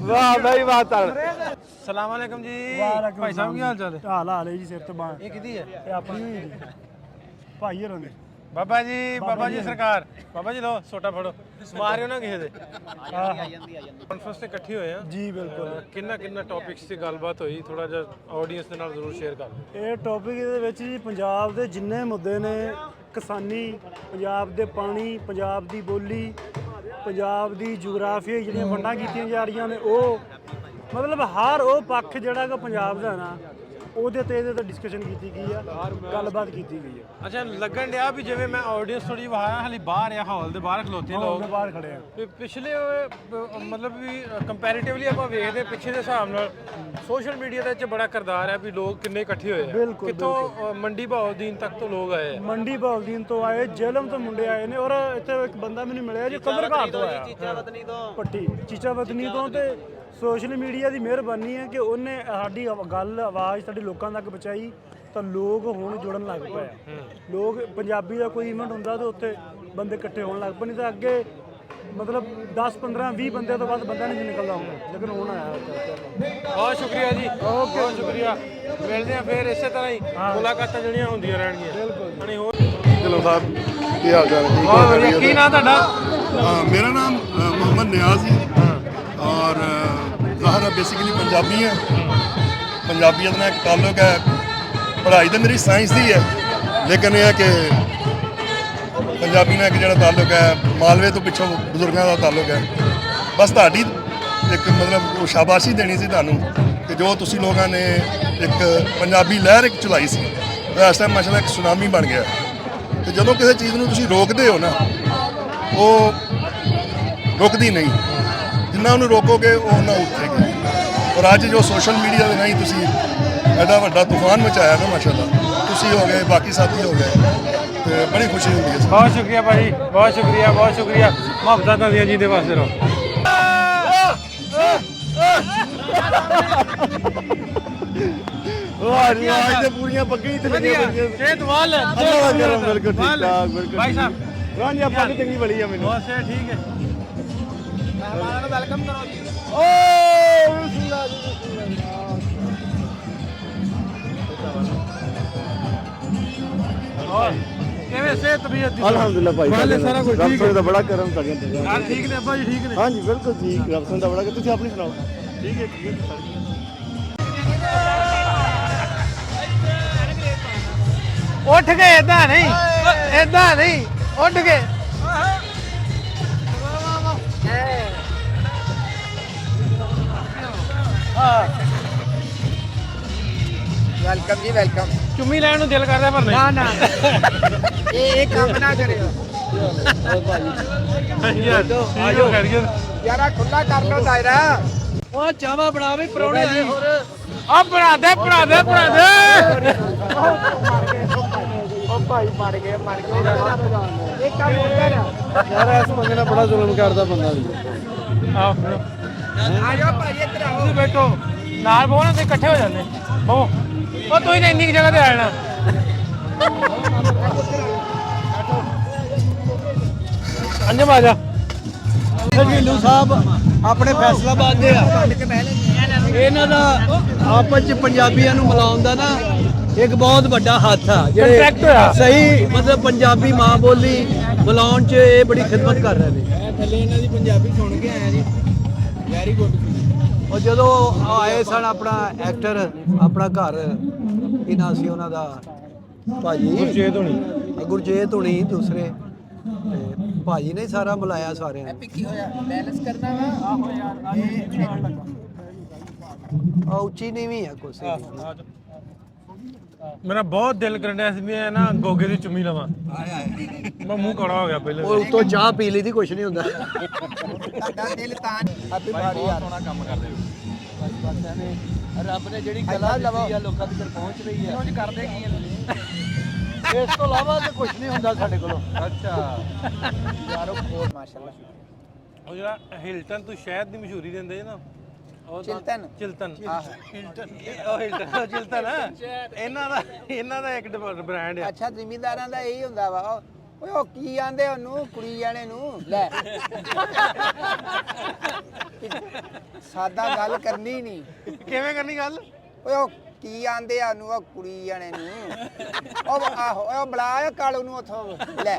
ਵਾਹ ਬਈ ਵਾਹ ਤਲ ਸਲਾਮ ਅਲੈਕਮ ਜੀ ਭਾਈ ਸਾਹਿਬ ਕੀ ਹਾਲ ਚਾਲ ਹੈ ਹਾਲ ਜੀ ਸਿਰ ਤੋਂ ਬਾਹਰ ਇਹ ਕਿਹਦੀ ਹੈ ਇਹ ਆਪਣੀ ਹੋਈ ਜੀ ਭਾਈ ਹਰਾਂ ਦੇ ਬਾਬਾ ਜੀ ਸਰਕਾਰ ਬਾਬਾ ਜੀ ਲੋ ਛੋਟਾ ਫੜੋ ਮਾਰਿਓ ਨਾ ਕਿਸੇ ਦੇ ਕਾਨਫਰੰਸ ਤੇ ਇਕੱਠੇ ਹੋਏ ਆ ਜੀ ਬਿਲਕੁਲ ਕਿੰਨਾ ਟੌਪਿਕਸ ਤੇ ਗੱਲਬਾਤ ਹੋਈ ਥੋੜਾ ਜਿਹਾ ਆਡੀਅנס ਦੇ ਨਾਲ ਜ਼ਰੂਰ ਸ਼ੇਅਰ ਕਰ ਦਿਓ ਇਹ ਟੌਪਿਕ ਦੇ ਵਿੱਚ ਜੀ ਪੰਜਾਬ ਦੇ ਜਿੰਨੇ ਮੁੱਦੇ ਨੇ ਕਿਸਾਨੀ ਪੰਜਾਬ ਦੇ ਪਾਣੀ ਪੰਜਾਬ ਦੀ ਬੋਲੀ ਪੰਜਾਬ ਦੀ ਜੀਓਗ੍ਰਾਫੀ ਜਿਹੜੀਆਂ ਵੰਡਾਂ ਕੀਤੀਆਂ ਜਾ ਰਹੀਆਂ ਨੇ ਉਹ ਮਤਲਬ ਹਰ ਉਹ ਪੱਖ ਜਿਹੜਾ ਕਿ ਪੰਜਾਬ ਦਾ ਨਾ ਉਹਦੇ ਤੇ ਇਹਦੇ ਤੇ ਡਿਸਕਸ਼ਨ ਕੀਤੀ ਗਈ ਆ ਗੱਲਬਾਤ ਕੀਤੀ ਗਈ ਆ ਅੱਛਾ ਲੱਗਣ ਡਿਆ ਵੀ ਜਿਵੇਂ ਮੈਂ ਆਡੀਅנס ਥੋੜੀ ਵਹਾਇਆ ਹਾਲੇ ਬਾਹਰ ਆ ਹਾਲ ਦੇ ਬਾਹਰ ਖਲੋਤੇ ਲੋਕ ਉਹਦੇ ਬਾਹਰ ਖੜੇ ਆ ਵੀ ਪਿਛਲੇ ਮਤਲਬ ਵੀ ਕੰਪੈਰੀਟਿਵਲੀ ਆਪਾਂ ਵੇਖਦੇ ਪਿੱਛੇ ਦੇ ਹਿਸਾਬ ਨਾਲ ਸੋਸ਼ਲ ਮੀਡੀਆ ਦੇ ਵਿੱਚ ਬੜਾ ਕਿਰਦਾਰ ਹੈ ਵੀ ਲੋਕ ਕਿੰਨੇ ਇਕੱਠੇ ਹੋਏ ਆ ਬਿਲਕੁਲ, ਕਿੱਥੋਂ ਮੰਡੀ ਭਾਉਦੀਨ ਤੱਕ ਤੋਂ ਲੋਕ ਆਏ ਆ ਮੰਡੀ ਭਾਵਦੀਨ ਤੋਂ ਆਏ ਜੇਲਮ ਤੋਂ ਮੁੰਡੇ ਆਏ ਨੇ ਔਰ ਇੱਥੇ ਇੱਕ ਬੰਦਾ ਮੈਨੂੰ ਮਿਲਿਆ ਜੀ ਕਬਰਘਾਟ ਤੋਂ ਆਇਆ ਪੱਟੀ ਚੀਚਾ ਵਤਨੀ ਤੋਂ ਤੇ ਸੋਸ਼ਲ ਮੀਡੀਆ ਦੀ ਮਿਹਰਬਾਨੀ ਹੈ ਕਿ ਉਹਨੇ ਸਾਡੀ ਗੱਲ ਆਵਾਜ਼ ਸਾਡੇ ਲੋਕਾਂ ਤੱਕ ਪਹੁੰਚਾਈ ਤਾਂ ਲੋਕ ਹੁਣ ਜੁੜਨ ਲੱਗ ਪਏ ਆ ਲੋਕ ਪੰਜਾਬੀ ਦਾ ਕੋਈ ਇਵੈਂਟ ਹੁੰਦਾ ਤੇ ਉੱਥੇ ਬੰਦੇ ਇਕੱਠੇ ਹੋਣ ਲੱਗ ਪਏ ਨਹੀਂ ਤਾਂ ਅੱਗੇ ਮਤਲਬ 10 15 20 ਬੰਦੇ ਤੋਂ ਬਾਅਦ ਬੰਦਾ ਨਹੀਂ ਨਿਕਲਦਾ ਹੁੰਦਾ ਲੇਕਿਨ ਹੁਣ ਆਇਆ ਬਹੁਤ ਸ਼ੁਕਰੀਆ ਜੀ ਬਹੁਤ ਸ਼ੁਕਰੀਆ ਮਿਲਦੇ ਆ ਫਿਰ ਇਸੇ ਤਰ੍ਹਾਂ ਹੀ ਮੁਲਾਕਾਤਾਂ ਜਿਹੜੀਆਂ ਹੁੰਦੀਆਂ ਰਹਿਣਗੀਆਂ ਬਿਲਕੁਲ ਹੋਰ ਚਲੋ ਸਾਹਿਬ ਕੀ ਹਾਲ ਚਾਲ ਹੈ ਬਹੁਤ ਵਧੀਆ ਕੀ ਨਾਂ ਤੁਹਾਡਾ मेरा नाम मोहम्मद नियाज है और ज़ाहिर है बेसिकली पंजाबी है पंजाबीयत ਨਾਲ ਇੱਕ ਤਾਲੁਕ ਹੈ ਪੜ੍ਹਾਈ ਤਾਂ ਮੇਰੀ ਸਾਇੰਸ ਦੀ ਹੈ ਲੇਕਿਨ ਇਹ ਹੈ ਕਿ ਪੰਜਾਬੀ ਨਾਲ ਇੱਕ ਜਿਹੜਾ ਤਾਲੁਕ ਹੈ ਮਾਲਵੇ ਤੋਂ ਪਿੱਛੋਂ ਬਜ਼ੁਰਗਾਂ ਦਾ ਤਾਲੁਕ ਹੈ ਬਸ ਤੁਹਾਡੀ ਇੱਕ ਮਤਲਬ ਸ਼ਾਬਾਸ਼ੀ ਦੇਣੀ ਸੀ ਤੁਹਾਨੂੰ ਕਿ ਜੋ ਤੁਸੀਂ ਲੋਕਾਂ ਨੇ ਇੱਕ ਪੰਜਾਬੀ ਲਹਿਰ ਇੱਕ ਚਲਾਈ ਸੀ ਇਸ ਟਾਈਮ ਮਾਸ਼ਾਅੱਲਾ ਇੱਕ ਸੁਨਾਮੀ ਬਣ ਗਿਆ ਤੇ ਜਦੋਂ ਕਿਸੇ ਚੀਜ਼ ਨੂੰ ਤੁਸੀਂ ਰੋਕਦੇ ਹੋ ਨਾ ਉਹ ਰੁਕਦੀ ਨਹੀਂ ਜਿੰਨਾ ਉਹਨੂੰ ਰੋਕੋਗੇ ਉਹ ਉਹਨਾਂ ਉੱਠੇਗੀ ਔਰ ਅੱਜ ਜੋ ਸੋਸ਼ਲ ਮੀਡੀਆ ਦੇ ਰਾਹੀਂ ਤੁਸੀਂ ਐਡਾ ਵੱਡਾ ਤੂਫਾਨ ਮਚਾਇਆ ਨਾ ਮਾਸ਼ਾਅੱਲਾ ਤੁਸੀਂ ਹੋ ਗਏ ਬਾਕੀ ਸਾਥੀ ਹੋ ਗਏ ਤੇ ਬੜੀ ਖੁਸ਼ੀ ਹੁੰਦੀ ਹੈ ਬਹੁਤ ਸ਼ੁਕਰੀਆ ਭਾਜੀ ਬਹੁਤ ਸ਼ੁਕਰੀਆ ਮੁਹੱਬਤਾਂ ਤੁਹਾਡੀਆਂ ਜੀ ਦੇ ਵਾਸਤੇ ਰਹੋ ਵਾਹ ਜੀ ਅੱਜ ਤੇ ਪੂਰੀਆਂ ਪੱਗਾਂ ਹੀ ਤੇ ਲੱਗੀਆਂ ਇਹ ਦਵਾਲ ਹੈ ਅੱਲਾਹ ਦਾ ਕਰਮ ਬਿਲਕੁਲ ਠੀਕ ਠਾਕ ਬਿਲਕੁਲ ਭਾਈ ਸਾਹਿਬ ਹਾਂ ਜੀ ਆਪਾਂ ਵੀ ਚੰਗੀ ਬੜੀ ਆ ਮੈਨੂੰ ਬਹੁਤ ਸੇ ਠੀਕ ਹੈ ਮਹਿਮਾਨਾਂ ਨੂੰ ਵੈਲਕਮ ਕਰੋ ਜੀ ਓ ਬਿਸਮਿਲ੍ਲਾਹ ਜੀ ਕਿਵੇਂ ਸਿਹਤ ਤਬੀਅਤ ਦੀ ਅਲਹਮਦੁਲਿਲਾ ਭਾਈ ਸਾਰਾ ਕੁਝ ਠੀਕ ਰੱਬ ਦਾ ਬੜਾ ਕਰਮ ਤੁਹਾਡੇ ਤੇ ਹਾਂ ਠੀਕ ਨੇ ਅੱਬਾ ਜੀ ਠੀਕ ਨੇ ਹਾਂ ਜੀ ਬਿਲਕੁਲ ਠੀਕ ਰੱਬ ਦਾ ਬੜਾ ਤੁਸੀਂ ਆਪਣੀ ਸੁਣਾਓ ਠੀਕ ਹੈ ਉੱਠ ਕੇ ਇਦਾਂ ਨਹੀਂ ਉੱਠ ਕੇ ਵੈਲਕਮ ਜੀ ਵੈਲਕਮ ਚੁੰਮੀ ਲੈਣ ਨੂੰ ਦਿਲ ਕਰਦਾ ਪਰ ਨਹੀਂ ਨਾ ਇਹ ਕੰਮ ਨਾ ਕਰਿਓ ਯਾਰ ਆਜੋ ਯਾਰਾ ਖੁੱਲਾ ਕਰ ਲਓ ਦਾਇਰਾ ਉਹ ਚਾਵਾ ਬਣਾ ਵੀ ਪਰੌਣੇ ਆਏ ਹੋਰ ਆ ਬਣਾ ਦੇ ਉਹ ਭਾਈ ਮਰ ਗਏ ਇਹ ਕੰਮ ਹੁੰਦਾ ਨਾ ਯਾਰ ਇਸ ਬੰਦੇ ਨਾਲ ਬੜਾ ਜ਼ੁਲਮ ਕਰਦਾ ਬੰਦਾ ਵੀ ਆਓ ਆ ਜਾਓ ਭਾਈ ਇੱਧਰ ਆਓ ਤੁਸੀਂ ਬੈਠੋ ਨਾਲ ਬੋਲਣ ਤੇ ਇਕੱਠੇ ਹੋ ਜਾਂਦੇ ਉਹ ਤੁਸੀਂ ਤਾਂ ਇੰਨੀ ਕੁ ਜਗ੍ਹਾ ਤੇ ਆ ਜਾਣਾ ਅੰਜਮ ਆ ਜਾ ਢਿੱਲੂ ਸਾਹਿਬ ਆਪਣੇ ਫੈਸਲਾਬਾਦ ਦੇ ਆ ਇਹਨਾਂ ਦਾ ਆਪਸ ਚ ਪੰਜਾਬੀਆਂ ਨੂੰ ਮਿਲਾਉਣ ਦਾ ਨਾ ਇੱਕ ਬਹੁਤ ਵੱਡਾ ਹੱਥ ਆ Contract ਹੋਇਆ। ਸਹੀ ਮਤਲਬ ਪੰਜਾਬੀ ਮਾਂ ਬੋਲੀ ਮਿਲਾਉਣ ਚ ਇਹ ਬੜੀ ਖਿਦਮਤ ਕਰ ਰਹੇ ਨੇ ਥੱਲੇ ਇਹਨਾਂ ਦੀ ਪੰਜਾਬੀ ਸੁਣ ਕੇ ਆਇਆ ਜੀ ਵੈਰੀ ਗੁੱਡ ਉਹ ਜਦੋਂ ਆਏ ਸਨ ਆਪਣਾ ਐਕਟਰ ਆਪਣਾ ਘਰ ਕੀ ਨਾਂ ਸੀ ਉਹਨਾਂ ਦਾ ਭਾਜੀ ਗੁਰਜੀਤ ਹੋਣੀ ਦੂਸਰੇ ਤੇ ਭਾਜੀ ਨੇ ਸਾਰਾ ਬੁਲਾਇਆ ਸਾਰਿਆਂ ਨੂੰ ਕੀ ਹੋਇਆ ਬੈਲੈਂਸ ਕਰਨਾ ਵਾ ਆਹੋ ਯਾਰ ਆ ਉੱਚੀ ਨੀਵੀਂ ਆ ਕੁਛ ਮੇਰਾ ਬਹੁਤ ਦਿਲ ਕਰਨ ਡਿਆ ਸੀ ਮੈਂ ਨਾ ਗੋਗੇ ਦੀ ਚੁੰਮੀ ਲਵਾਂ ਮੈਂ ਮੂੰਹ ਕੜਾ ਹੋ ਗਿਆ ਪਹਿਲੇ ਉਹ ਉੱਤੋਂ ਚਾਹ ਪੀ ਲਈ ਦੀ ਕੁਝ ਨਹੀਂ ਹੁੰਦਾ ਤੁਹਾਡਾ ਦਿਲ ਤਾਂ ਹੈਪੀ ਬਾਰੀ ਯਾਰ ਸੋਹਣਾ ਕੰਮ ਕਰਦੇ ਹੋ ਰੱਬ ਨੇ ਜਿਹੜੀ ਕਲਾ ਦਿੱਤੀ ਆ ਲੋਕਾਂ ਤੱਕ ਪਹੁੰਚ ਰਹੀ ਹੈ ਕੁਝ ਕਰਦੇ ਕੀ ਆ ਇਸ ਤੋਂ ਇਲਾਵਾ ਤੇ ਕੁਝ ਨਹੀਂ ਹੁੰਦਾ ਸਾਡੇ ਕੋਲੋਂ ਅੱਛਾ ਯਾਰੋ ਖੋਲ ਮਾਸ਼ਾਅੱਲਾ ਉਹ ਜਿਹੜਾ ਹਿਲਟਨ ਤੋਂ ਸ਼ਹਿਦ ਦੀ ਮਸ਼ਹੂਰੀ ਦਿੰਦੇ ਨਾ ਉਹ ਚਿਲਤਨ ਚਿਲਤਨ ਉਹ ਹਿਲਟਨ ਚਿਲਤਨ ਇਹਨਾਂ ਦਾ ਇੱਕ ਬ੍ਰਾਂਡ ਆ ਅੱਛਾ ਜ਼ਿਮੀਂਦਾਰਾਂ ਦਾ ਇਹੀ ਹੁੰਦਾ ਵਾ ਓਏ ਉਹ ਕੀ ਆਂਦੇ ਉਹਨੂੰ ਕੁੜੀ ਜਾਣੇ ਨੂੰ ਲੈ ਸਾਦਾ ਗੱਲ ਕਰਨੀ ਨਹੀਂ ਕਿਵੇਂ ਕਰਨੀ ਗੱਲ ਓਏ ਉਹ ਕੀ ਆਂਦੇ ਆ ਉਹਨੂੰ ਉਹ ਕੁੜੀ ਜਾਣੇ ਨੂੰ ਉਹ ਆਹੋ ਉਹ ਬੁਲਾ ਕਾਲੂ ਨੂੰ ਉਥੋਂ ਲੈ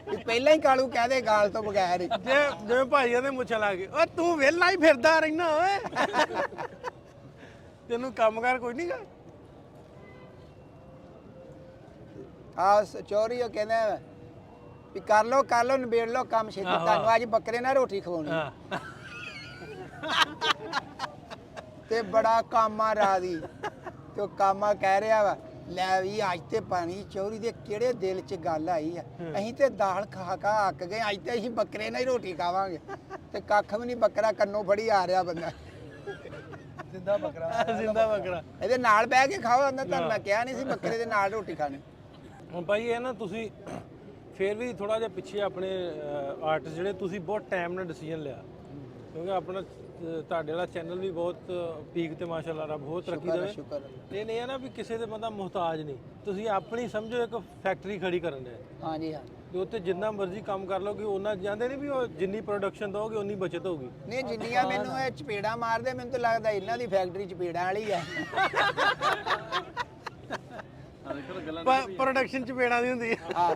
ਵੀ ਪਹਿਲਾਂ ਹੀ ਕਾਲੂ ਕਹਿ ਦੇ ਗਾਲ ਤੋਂ ਬਗੈਰ ਹੀ ਜਿਵੇਂ ਭਾਈਆਂ ਦੇ ਮੁੱਛਾਂ ਲਾ ਕੇ ਓਏ ਤੂੰ ਵਿਹਲਾ ਹੀ ਫਿਰਦਾ ਰਹਿਣਾ ਓਏ ਤੈਨੂੰ ਕੰਮ ਕਰ ਕੋਈ ਨਹੀਂ ਗਾ ਆ ਚੋਰੀ ਉਹ ਕਹਿੰਦਾ ਵੀ ਕਰ ਲੋ ਨਿਬੇੜ ਲੋ ਕੰਮ ਛੇਤੀ ਤੁਹਾਨੂੰ ਅੱਜ ਬੱਕਰੇ ਨਾਲ ਰੋਟੀ ਖਵਾਉਣੀ ਤੇ ਬੜਾ ਕਾਮਾ ਰਾਦੀ ਤੇ ਉਹ ਕਾਮਾ ਕਹਿ ਰਿਹਾ ਵਾ ਲੈ ਵੀ ਅੱਜ ਤੇ ਪਾਣੀ ਚੋਰੀ ਦੇ ਕਿਹੜੇ ਦਿਲ 'ਚ ਗੱਲ ਆਈ ਆ ਅਸੀਂ ਤੇ ਦਾਲ ਖਾ ਖਾ ਅੱਕ ਗਏ ਅੱਜ ਤੇ ਅਸੀਂ ਬੱਕਰੇ ਨਾਲ ਹੀ ਰੋਟੀ ਖਾਵਾਂਗੇ ਤੇ ਕੱਖ ਵੀ ਨਹੀਂ ਬੱਕਰਾ ਕੰਨੋਂ ਫੜੀ ਆ ਰਿਹਾ ਬੰਦਾ ਜ਼ਿੰਦਾ ਬੱਕਰਾ ਇਹਦੇ ਨਾਲ ਬਹਿ ਕੇ ਖਾਓ ਅੰਦਰ ਤੁਹਾਨੂੰ ਮੈਂ ਕਿਹਾ ਨਹੀਂ ਸੀ ਬੱਕਰੇ ਦੇ ਨਾਲ ਰੋਟੀ ਖਾਣੀ ਹੁਣ ਭਾਈ ਇਹ ਨਾ ਤੁਸੀਂ ਫੇਰ ਵੀ ਥੋੜਾ ਜਿਹਾ ਪਿੱਛੇ ਆਪਣੇ ਆਰਟਿਸਟ ਜਿਹੜੇ ਤੁਸੀਂ ਬਹੁਤ ਟਾਈਮ ਨਾਲ ਡਿਸੀਜਨ ਲਿਆ ਕਿਉਂਕਿ ਆਪਣਾ ਤੁਹਾਡੇ ਵਾਲਾ ਚੈਨਲ ਵੀ ਬਹੁਤ ਪੀਕ ਤੇ ਮਾਸ਼ਾਅੱਲਾ ਰੱਬ ਬਹੁਤ ਤਰੱਕੀ ਦੇਵੇ ਸ਼ੁਕਰ ਇਹ ਨਹੀਂ ਹੈ ਨਾ ਵੀ ਕਿਸੇ ਦੇ ਬੰਦਾ ਮੁਹਤਾਜ ਨਹੀਂ ਤੁਸੀਂ ਆਪਣੀ ਸਮਝੋ ਇੱਕ ਫੈਕਟਰੀ ਖੜੀ ਕਰਨ ਦੇ ਹਾਂਜੀ ਹਾਂ ਤੇ ਉੱਤੇ ਜਿੰਨਾ ਮਰਜ਼ੀ ਕੰਮ ਕਰ ਲਓਗੇ ਉਹਨਾਂ ਜਾਂਦੇ ਨਹੀਂ ਵੀ ਉਹ ਜਿੰਨੀ ਪ੍ਰੋਡਕਸ਼ਨ ਦੋਗੇ ਉਨੀ ਬਚਤ ਹੋਊਗੀ ਨਹੀਂ ਜਿੰਨੀਆਂ ਮੈਨੂੰ ਇਹ ਚਪੇੜਾਂ ਮਾਰਦੇ ਮੈਨੂੰ ਤਾਂ ਲੱਗਦਾ ਇਹਨਾਂ ਦੀ ਫੈਕਟਰੀ ਚਪੇੜਾਂ ਵਾਲੀ ਆ ਪ੍ਰੋਡਕਸ਼ਨ ਚ ਪੇੜਾਂ ਦੀ ਹੁੰਦੀ ਆ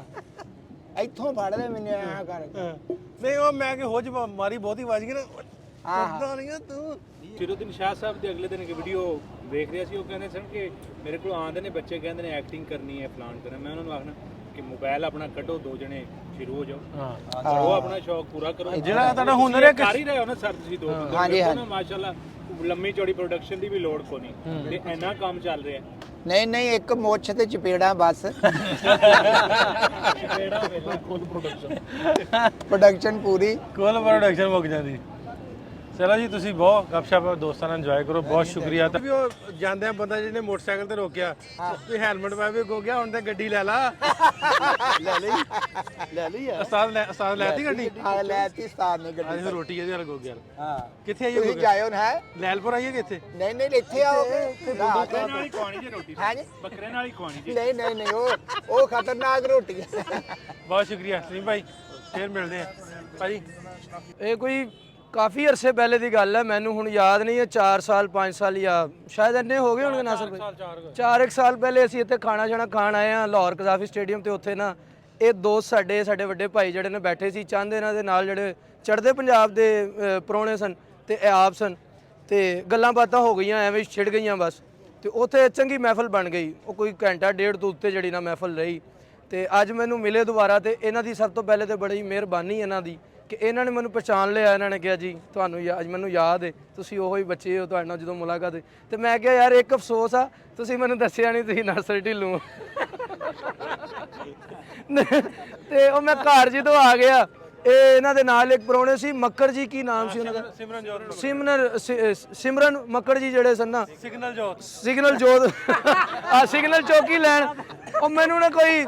ਇੱਥੋਂ ਫੜਦੇ ਮੈਨੂੰ ਐ ਕਰ ਨਹੀਂ ਉਹ ਮੈਂ ਕਿ ਹੋਜ ਮਾਰੀ ਬਹੁਤੀ ਵੱਜ ਗਈ ਨਾ ਆਹ ਪਤਾ ਨਹੀਂ ਤੂੰ ਸਿਰੋਦੀਨ ਸ਼ਾਹ ਸਾਹਿਬ ਦੇ ਅਗਲੇ ਦਿਨ ਇੱਕ ਵੀਡੀਓ ਵੇਖ ਰਿਹਾ ਸੀ ਉਹ ਕਹਿੰਦੇ ਸਨ ਕਿ ਮੇਰੇ ਕੋਲ ਆਉਂਦੇ ਨੇ ਬੱਚੇ ਕਹਿੰਦੇ ਨੇ ਐਕਟਿੰਗ ਕਰਨੀ ਹੈ ਫਲਾਨ ਕਰਨਾ ਮੈਂ ਉਹਨਾਂ ਨੂੰ ਆਖਣਾ ਕਿ ਮੋਬਾਈਲ ਆਪਣਾ ਕੱਢੋ 2 ਜਣੇ ਸ਼ੁਰੂ ਹੋ ਜਾਓ ਕਰੋ ਆਪਣਾ ਸ਼ੌਕ ਪੂਰਾ ਕਰੋ ਜਿਹੜਾ ਤੁਹਾਡਾ ਹੁਨਰ ਹੈ ਕਰ ਹੀ ਰਹੇ ਹੋ ਨਾ ਸਰ ਤੁਸੀਂ 2 ਬੰਦੇ ਹਾਂਜੀ, ਦੇਖੋ ਹਾਂਜੀ। ਨਾ ਮਾਸ਼ਾਅੱਲਾ ਲੰਮੀ ਚੌੜੀ ਪ੍ਰੋਡਕਸ਼ਨ ਦੀ ਵੀ ਲੋੜ ਕੋ ਨਹੀਂ ਤੇ ਇੰਨਾ ਕੰਮ ਚੱਲ ਰਿਹਾ ਨਹੀਂ ਇੱਕ ਮੁੱਛ ਤੇ ਚਪੇੜਾਂ ਬਸ ਪ੍ਰੋਡਕਸ਼ਨ ਪੂਰੀ ਕੋਲ ਪ੍ਰੋਡਕਸ਼ਨ ਮੁੱਕ ਜਾਂਦੀ ਚਲੋ ਜੀ ਤੁਸੀਂ ਬਹੁਤ ਗੱਪਸ਼ਪ ਦੋਸਤਾਂ ਨਾਲ ਇੰਜੋਏ ਕਰੋ ਬਹੁਤ ਸ਼ੁਕਰੀਆ ਵੀ ਉਹ ਜਾਂਦੇ ਆ ਬੰਦਾ ਜਿਹਨੇ ਮੋਟਰਸਾਈਕਲ ਤੇ ਰੋਕਿਆ ਵੀ ਹੈਲਮਟ ਪਾ ਵੀ ਗੋ ਗਿਆ ਹੁਣ ਤੇ ਗੱਡੀ ਲੈ ਲਾ ਲੈ ਲਈ ਆ ਉਸਤਾਦ ਲੈਤੀ ਗੱਡੀ ਆ ਲੈਤੀ ਸਤਾਰ ਨੇ ਅੱਜ ਗੱਡੀ ਫਿਰ ਰੋਟੀ ਇਹਦੇ ਨਾਲ ਗੋ ਗਿਆ ਹਾਂ ਕਿੱਥੇ ਆਈਏ ਤੁਸੀਂ ਜਾਇਓ ਨਾ ਹੈ ਲੈਲਪੁਰ ਆਈਏ ਕਿੱਥੇ ਨਹੀਂ ਇੱਥੇ ਆਓਗੇ ਬੱਕਰੇ ਨਾਲ ਹੀ ਖਵਾਣੀ ਜੇ ਰੋਟੀ ਹਾਂ ਜੀ ਬੱਕਰੇ ਨਾਲ ਹੀ ਖਵਾਣੀ ਜੀ ਨਹੀਂ ਉਹ ਖਤਰਨਾਕ ਰੋਟੀ ਹੈ ਬਹੁਤ ਸ਼ੁਕਰੀਆ ਸਲੀਮ ਭਾਈ ਫੇਰ ਮਿਲਦੇ ਆ ਭਾਜੀ ਇਹ ਕੋਈ ਕਾਫੀ ਅਰਸੇ ਪਹਿਲੇ ਦੀ ਗੱਲ ਹੈ ਮੈਨੂੰ ਹੁਣ ਯਾਦ ਨਹੀਂ ਹੈ 4 ਸਾਲ 5 ਸਾਲ ਜਾਂ ਸ਼ਾਇਦ ਇੰਨੇ ਹੋ ਗਏ ਹੋਣਗੇ ਨਾਸਰ ਭਾਈ 4 ਸਾਲ ਪਹਿਲੇ ਅਸੀਂ ਇੱਥੇ ਖਾਣਾ ਖਾਣ ਆਏ ਆ ਲਾਹੌਰ ਕਜ਼ਾਫੀ ਸਟੇਡੀਅਮ ਤੇ ਉੱਥੇ ਨਾ ਇਹ ਦੋਸਤ ਸਾਡੇ ਵੱਡੇ ਭਾਈ ਜਿਹੜੇ ਨੇ ਬੈਠੇ ਸੀ ਚੰਦ ਇਹਨਾਂ ਦੇ ਨਾਲ ਜਿਹੜੇ ਚੜ੍ਹਦੇ ਪੰਜਾਬ ਦੇ ਪ੍ਰਾਹੁਣੇ ਸਨ ਤੇ ਇਹ ਆਪ ਸਨ ਤੇ ਗੱਲਾਂ ਬਾਤਾਂ ਹੋ ਗਈਆਂ ਐਵੇਂ ਛਿੜ ਗਈਆਂ ਬਸ ਤੇ ਉੱਥੇ ਚੰਗੀ ਮਹਿਫਲ ਬਣ ਗਈ ਉਹ ਕੋਈ ਘੰਟਾ ਡੇਢ ਤੋਂ ਉੱਤੇ ਜਿਹੜੀ ਨਾ ਮਹਿਫਲ ਰਹੀ ਤੇ ਅੱਜ ਮੈਨੂੰ ਮਿਲੇ ਦੁਬਾਰਾ ਤੇ ਇਹਨਾਂ ਦੀ ਸਭ ਤੋਂ ਪਹਿਲੇ ਤੇ ਬੜੀ ਮਿਹਰਬਾਨੀ ਇਹਨਾਂ ਦੀ ਕਿ ਇਹਨਾਂ ਨੇ ਮੈਨੂੰ ਪਛਾਣ ਲਿਆ ਇਹਨਾਂ ਨੇ ਕਿਹਾ ਜੀ ਤੁਹਾਨੂੰ ਅੱਜ ਮੈਨੂੰ ਯਾਦ ਹੈ ਤੁਸੀਂ ਉਹੋ ਹੀ ਬੱਚੇ ਹੋ ਤੁਹਾਡੇ ਨਾਲ ਜਦੋਂ ਮੁਲਾਕਾਤ ਹੋਈ ਤੇ ਮੈਂ ਕਿਹਾ ਯਾਰ ਇੱਕ ਅਫਸੋਸ ਆ ਤੁਸੀਂ ਮੈਨੂੰ ਦੱਸਿਆ ਨਹੀਂ ਤੁਸੀਂ ਨਰਸਰੀ ਢਿੱਲੋਂ ਤੇ ਉਹ ਮੈਂ ਘਰ ਜਦੋਂ ਆ ਗਿਆ ਇਹ ਇਹਨਾਂ ਦੇ ਨਾਲ ਇੱਕ ਪ੍ਰਾਹੁਣੇ ਸੀ ਮੱਕੜ ਜੀ ਕੀ ਨਾਮ ਸੀ ਉਹਨਾਂ ਦਾ ਸਿਮਰਨ ਮੱਕੜ ਜੀ ਜਿਹੜੇ ਸਨ ਨਾ ਸਿਗਨਲ ਜੋਤ ਆ ਸਿਗਨਲ ਚੌਕੀ ਲੈਣ ਉਹ ਮੈਨੂੰ ਨਾ ਕੋਈ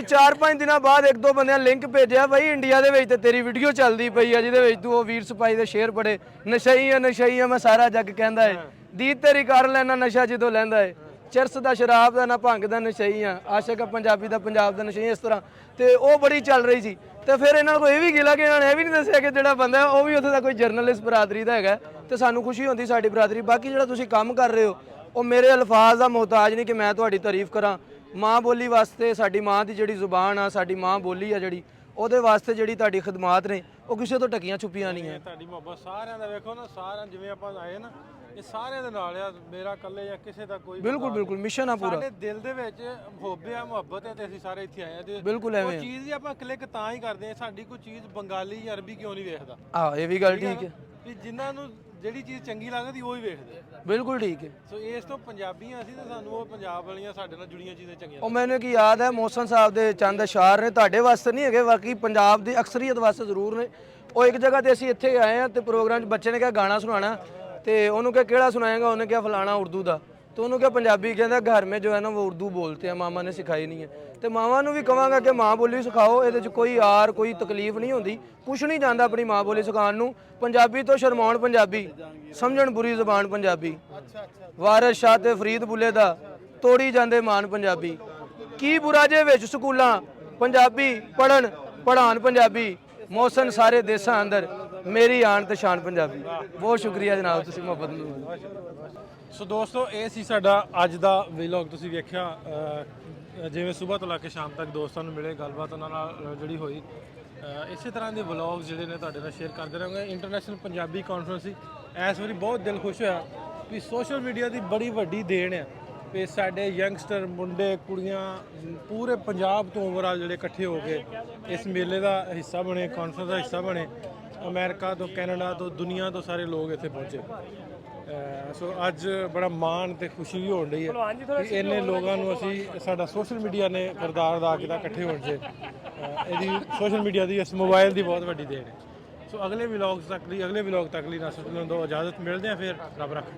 4-5 ਦਿਨਾਂ ਬਾਅਦ 1-2 ਬੰਦਿਆਂ ਲਿੰਕ ਭੇਜਿਆ ਬਈ ਇੰਡੀਆ ਦੇ ਵਿੱਚ ਤੇ ਤੇਰੀ ਵੀਡੀਓ ਚੱਲਦੀ ਪਈ ਆ ਜਿਹਦੇ ਵਿੱਚ ਤੂੰ ਉਹ ਵੀਰ ਸਿਪਾਹੀ ਦੇ ਸ਼ੇਰ ਪੜੇ ਨਸ਼ਈ ਆ ਮੈਂ ਸਾਰਾ ਜੱਗ ਕਹਿੰਦਾ ਹੈ ਦੀਦ ਤੇਰੀ ਕਰ ਲੈਣਾ ਨਸ਼ਾ ਜਦੋਂ ਲੈਂਦਾ ਹੈ ਚਰਸ ਦਾ ਸ਼ਰਾਬ ਦਾ ਨਾ ਭੰਗ ਦਾ ਨਸ਼ਈ ਆ ਆਸ਼ਿਕ ਪੰਜਾਬੀ ਦਾ ਪੰਜਾਬ ਦਾ ਨਸ਼ਈ ਇਸ ਤਰ੍ਹਾਂ ਤੇ ਉਹ ਬੜੀ ਚੱਲ ਰਹੀ ਸੀ ਤੇ ਫਿਰ ਇਹਨਾਂ ਨੂੰ ਇਹ ਵੀ ਗਿਲਾ ਕਿ ਇਹਨਾਂ ਨੇ ਇਹ ਵੀ ਨਹੀਂ ਦੱਸਿਆ ਕਿ ਜਿਹੜਾ ਬੰਦਾ ਉਹ ਵੀ ਉੱਥੇ ਦਾ ਕੋਈ ਜਰਨਲਿਸਟ ਬਰਾਦਰੀ ਦਾ ਹੈਗਾ ਤੇ ਸਾਨੂੰ ਖੁਸ਼ੀ ਹੁੰਦੀ ਸਾਡੀ ਬਰਾਦਰੀ ਬਾਕੀ ਜਿਹੜਾ ਤੁਸੀਂ ਕੰਮ ਕਰ ਰਹੇ ਹੋ ਉਹ ਮੇਰੇ ਅਲਫਾਜ਼ ਦਾ ਮੁਹਤਾਜ ਨਹੀਂ ਕਿ ਮੈਂ ਤੁਹਾਡੀ ਤਾਰੀਫ ਕਰਾਂ ਮਾਂ ਬੋਲੀ ਵਾਸਤੇ ਸਾਡੀ ਮਾਂ ਦੀ ਜਿਹੜੀ ਜ਼ੁਬਾਨ ਆ ਸਾਡੀ ਮਾਂ ਬੋਲੀ ਆ ਜਿਹੜੀ ਉਹਦੇ ਵਾਸਤੇ ਜਿਹੜੀ ਤੁਹਾਡੀ ਖਿਦਮਤ ਨੇ ਉਹ ਕਿਸੇ ਤੋਂ ਟਕੀਆਂ ਛੁਪੀਆਂ ਨਹੀਂ ਹੈ ਤੁਹਾਡੀ ਮੁਹੱਬਤ ਸਾਰਿਆਂ ਦਾ ਵੇਖੋ ਨਾ ਸਾਰਿਆਂ ਜਿਵੇਂ ਆਪਾਂ ਆਏ ਨਾ ਇਹ ਸਾਰਿਆਂ ਦੇ ਨਾਲ ਆ ਮੇਰਾ ਇਕੱਲੇ ਜਾਂ ਕਿਸੇ ਦਾ ਕੋਈ ਬਿਲਕੁਲ ਮਿਸ਼ਨ ਆ ਪੂਰਾ ਸਾਡੇ ਦਿਲ ਦੇ ਵਿੱਚ ਹੋਬ ਆ ਮੁਹੱਬਤ ਹੈ ਤੇ ਅਸੀਂ ਸਾਰੇ ਇੱਥੇ ਆਏ ਆ ਤੇ ਬਿਲਕੁਲ ਐਵੇਂ ਉਹ ਚੀਜ਼ ਹੀ ਆਪਾਂ ਕਲਿੱਕ ਤਾਂ ਹੀ ਕਰਦੇ ਆ ਸਾਡੀ ਕੋਈ ਚੀਜ਼ ਬੰਗਾਲੀ ਜਾਂ ਅਰਬੀ ਕਿਉਂ ਨਹੀਂ ਵੇਖਦਾ ਇਹ ਵੀ ਗੱਲ ਠੀਕ ਹੈ ਵੀ ਜਿਨ੍ਹਾਂ ਨੂੰ ਜਿਹੜੀ ਚੀਜ਼ ਚੰਗੀ ਲੱਗਦੀ ਉਹ ਹੀ ਵੇਖਦੇ ਆ। ਬਿਲਕੁਲ ਠੀਕ ਹੈ। ਸੋ ਇਸ ਤੋਂ ਪੰਜਾਬੀਆਂ ਅਸੀਂ ਤੇ ਸਾਨੂੰ ਉਹ ਪੰਜਾਬ ਵਾਲੀਆਂ ਸਾਡੇ ਨਾਲ ਜੁੜੀਆਂ ਚੀਜ਼ਾਂ ਚੰਗੀਆਂ ਉਹ ਮੈਨੂੰ ਕੀ ਯਾਦ ਹੈ ਮੋਹਸਨ ਸਾਹਿਬ ਦੇ ਚੰਦ ਅਸ਼ਾਰ ਨੇ, ਤੁਹਾਡੇ ਵਾਸਤੇ ਨਹੀਂ ਹੈਗੇ, ਬਾਕੀ ਪੰਜਾਬ ਦੀ ਅਕਸਰੀਅਤ ਵਾਸਤੇ ਜ਼ਰੂਰ ਨੇ। ਉਹ ਇੱਕ ਜਗ੍ਹਾ ਤੇ ਅਸੀਂ ਇੱਥੇ ਆਏ ਆ ਤੇ ਪ੍ਰੋਗਰਾਮ 'ਚ ਬੱਚੇ ਨੇ ਕਿਹਾ ਗਾਣਾ ਸੁਣਾਣਾ, ਤੇ ਉਹਨੂੰ ਕਿਹਾ ਕਿਹੜਾ ਸੁਣਾਏਗਾ, ਉਹਨੇ ਕਿਹਾ ਫਲਾਣਾ ਉਰਦੂ ਦਾ, तो उन्होंने क्या पंजाबी कहता घर में जो है ना वो उर्दू बोलते हैं, मामा ने सिखाई नहीं है। तो मावा भी कहांगा कि माँ बोली सिखाओ, ये कोई यार कोई तकलीफ नहीं होती, कुछ नहीं जाता अपनी माँ बोली सिखाने नूं। पंजाबी तो शर्माउण पंजाबी, समझण बुरी जबान पंजाबी। वारिस शाह ते फरीद बुले दा तोड़ी जांदे मान पंजाबी। की बुरा जे विच स्कूलां पंजाबी पढ़न पढ़ान पंजाबी, मौसम सारे देसां अंदर मेरी आन ते शान पंजाबी। बहुत शुक्रिया जनाब, तुसीं मुहब्बत नाल। ਸੋ ਦੋਸਤੋ ਇਹ ਸੀ ਸਾਡਾ ਅੱਜ ਦਾ ਵਲੌਗ। ਤੁਸੀਂ ਵੇਖਿਆ ਜਿਵੇਂ ਸਵੇਰ ਤੋਂ ਲੈ ਕੇ ਸ਼ਾਮ ਤੱਕ ਦੋਸਤਾਂ ਨੂੰ ਮਿਲੇ, ਗੱਲਬਾਤ ਉਹਨਾਂ ਨਾਲ ਜਿਹੜੀ ਹੋਈ। ਇਸੇ ਤਰ੍ਹਾਂ ਦੇ ਵਲੌਗਸ ਜਿਹੜੇ ਨੇ ਤੁਹਾਡੇ ਨਾਲ ਸ਼ੇਅਰ ਕਰਦੇ ਰਹਾਂਗੇ। ਇੰਟਰਨੈਸ਼ਨਲ ਪੰਜਾਬੀ ਕਾਨਫਰੰਸ ਸੀ, ਇਸ ਵਾਰੀ ਬਹੁਤ ਦਿਲ ਖੁਸ਼ ਹੋਇਆ ਵੀ ਸੋਸ਼ਲ ਮੀਡੀਆ ਦੀ ਬੜੀ ਵੱਡੀ ਦੇਣ ਹੈ ਵੀ ਸਾਡੇ ਯੰਗਸਟਰ ਮੁੰਡੇ ਕੁੜੀਆਂ ਪੂਰੇ ਪੰਜਾਬ ਤੋਂ ਓਵਰਆਲ ਜਿਹੜੇ ਇਕੱਠੇ ਹੋ ਕੇ ਇਸ ਮੇਲੇ ਦਾ ਹਿੱਸਾ ਬਣੇ, ਕਾਨਫਰੰਸ ਦਾ ਹਿੱਸਾ ਬਣੇ। ਅਮਰੀਕਾ ਤੋਂ, ਕੈਨੇਡਾ ਤੋਂ, ਦੁਨੀਆ ਤੋਂ ਸਾਰੇ ਲੋਕ ਇੱਥੇ ਪਹੁੰਚੇ। ਸੋ ਅੱਜ ਬੜਾ ਮਾਣ ਤੇ ਖੁਸ਼ੀ ਵੀ ਹੋਣ ਰਹੀ ਹੈ ਕਿ ਇੰਨੇ ਲੋਕਾਂ ਨੂੰ ਅਸੀਂ ਸਾਡਾ ਸੋਸ਼ਲ ਮੀਡੀਆ ਨੇ ਕਿਰਦਾਰ ਅਦਾ ਕੀਤਾ ਇਕੱਠੇ ਹੋਣ 'ਚ। ਇਹਦੀ ਸੋਸ਼ਲ ਮੀਡੀਆ ਦੀ, ਇਸ ਮੋਬਾਈਲ ਦੀ ਬਹੁਤ ਵੱਡੀ ਦੇਣ ਹੈ। ਸੋ ਅਗਲੇ ਵਲੌਗ ਤੱਕ ਲਈ ਨਾਲ ਸੁਣਨ ਤੋਂ ਇਜਾਜ਼ਤ ਮਿਲਦੇ ਹਾਂ, ਫਿਰ ਰੱਬ ਰੱਖੇ।